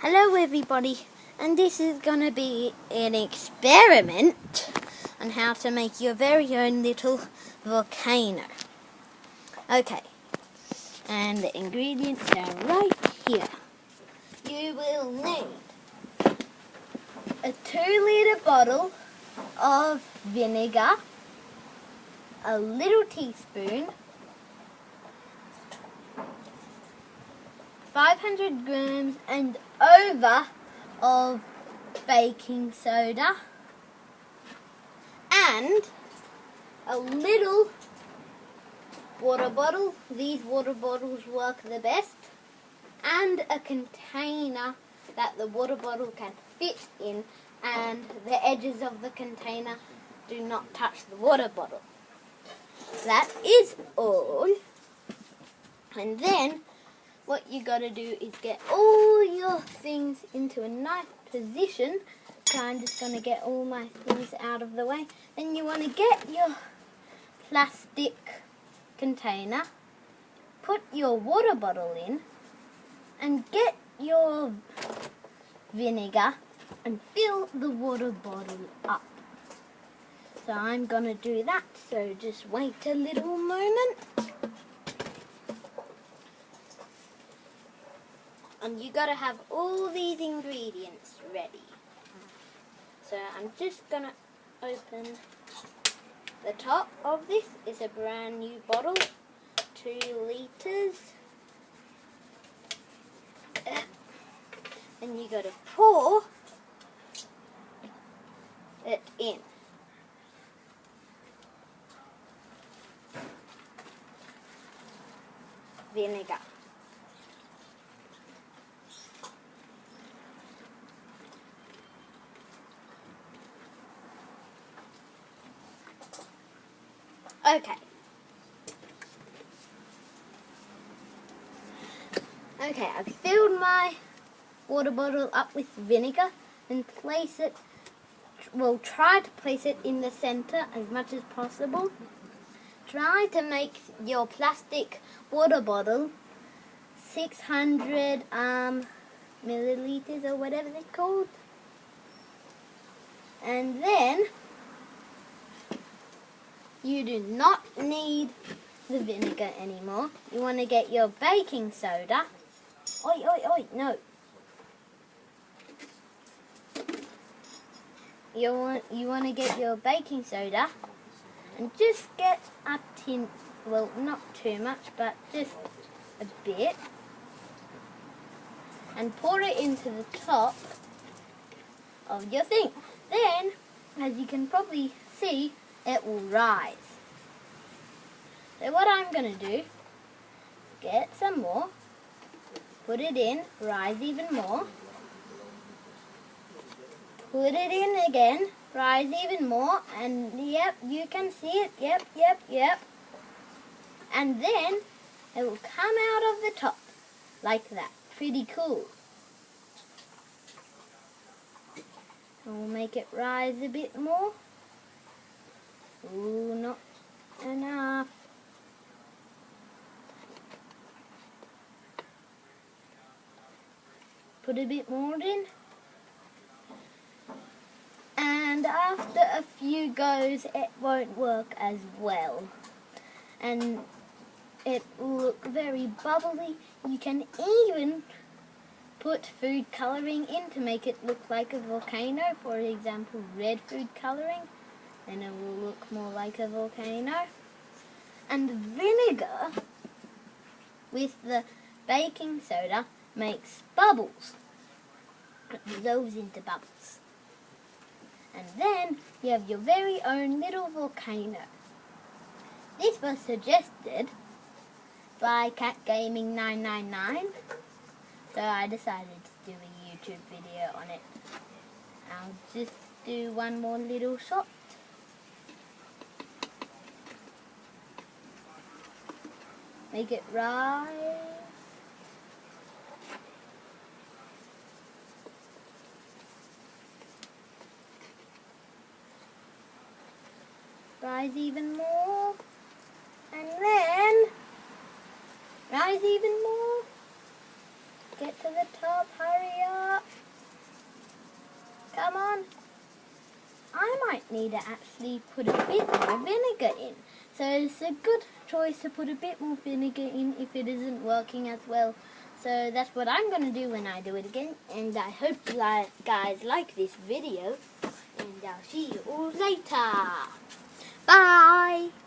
Hello everybody, and this is going to be an experiment on how to make your very own little volcano. Okay, and the ingredients are right here. You will need a 2-liter bottle of vinegar, a little teaspoon, 500 grams and over of baking soda, and a little water bottle. These water bottles work the best, and a container that the water bottle can fit in, and the edges of the container do not touch the water bottle. That is all. And then what you got to do is get all your things into a nice position. So I'm just going to get all my things out of the way. Then you want to get your plastic container, put your water bottle in, and get your vinegar and fill the water bottle up. So I'm going to do that, so just wait a little moment. And you got to have all these ingredients ready. So I'm just going to open the top of this. It's a brand new bottle, 2 liters. And you got to pour it in. Vinegar. Okay, I've filled my water bottle up with vinegar and place it, try to place it in the center as much as possible. Try to make your plastic water bottle 600 milliliters or whatever they're called. And then you do not need the vinegar anymore. You want to get your baking soda. Oi, oi, oi, no. You want to get your baking soda and just get a tin, well, not too much, but just a bit, and pour it into the top of your thing. Then, as you can probably see, it will rise. So what I'm going to do, get some more, put it in, rise even more, put it in again, rise even more, and yep, you can see it, yep. And then it will come out of the top, like that. Pretty cool. And we'll make it rise a bit more. Ooh, not enough. Put a bit more in. And after a few goes, it won't work as well. And it will look very bubbly. You can even put food colouring in to make it look like a volcano. For example, red food colouring. Then it will look more like a volcano. And vinegar with the baking soda makes bubbles. It dissolves into bubbles. And then you have your very own little volcano. This was suggested by Cat Gaming 999, so I decided to do a YouTube video on it. I'll just do one more little shot. Make it rise. Rise even more. And then rise even more. Get to the top. Hurry up. Come on. I might need to actually put a bit more vinegar in. So it's a good choice to put a bit more vinegar in if it isn't working as well. So that's what I'm going to do when I do it again. And I hope you guys like this video. And I'll see you all later. Bye.